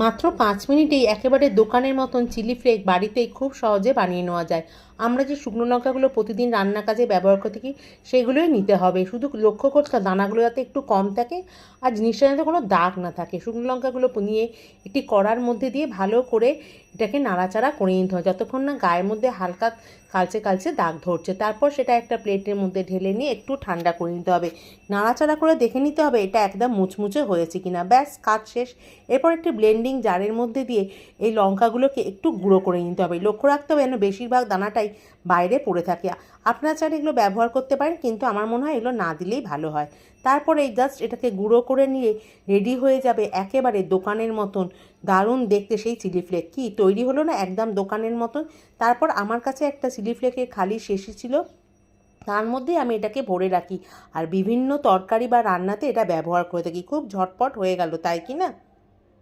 মাত্র 5 মিনিটেই একেবারে দোকানের মতন চিলি ফ্লেক্স বাড়িতেই খুব সহজে বানিয়ে নেওয়া যায়। আমরা যে শুকনো লঙ্কাগুলো প্রতিদিন রান্নার কাজে ব্যবহার করে থাকি সেগুলোই নিতে হবে। শুধু লক্ষ্য করতে হবে দানাগুলো যাতে একটু কম থাকে আর জিনিসটা যাতে কোনো দাগ না থাকে। শুকনো লঙ্কাগুলো নিয়ে একটি কড়ার মধ্যে দিয়ে ভালো করে এটাকে নাড়াচাড়া করে নিতে হবে যতক্ষণ না গায়ের মধ্যে হালকা কালচে কালচে দাগ ধরছে। তারপর সেটা একটা প্লেটের মধ্যে ঢেলে নিয়ে একটু ঠান্ডা করে নিতে হবে। নাড়াচাড়া করে দেখে নিতে হবে এটা একদম মুচমুচে হয়েছে কিনা। ব্যাস, কাজ শেষ। এরপর একটি ব্লেন্ডিং জারের মধ্যে দিয়ে এই লঙ্কাগুলোকে একটু গুঁড়ো করে নিতে হবে। লক্ষ্য রাখতে হবে যেন বেশিরভাগ দানাটাই বাইরে পড়ে থাকে। আপনারা চাইলে এগুলো ব্যবহার করতে পারেন, কিন্তু আমার মনে হয় এগুলো না দিলেই ভালো হয়। তারপরে এই জাস্ট এটাকে গুঁড়ো করে নিয়ে রেডি হয়ে যাবে একেবারে দোকানের মতন দারুণ দেখতে সেই চিলি ফ্লেক্স। কি তৈরি হলো না একদম দোকানের মতন? তারপর আমার কাছে একটা চিলি ফ্লেক্সের খালি শেষই ছিল, তার মধ্যেই আমি এটাকে ভরে রাখি আর বিভিন্ন তরকারি বা রান্নাতে এটা ব্যবহার করে থাকি। খুব ঝটপট হয়ে গেল, তাই কি না?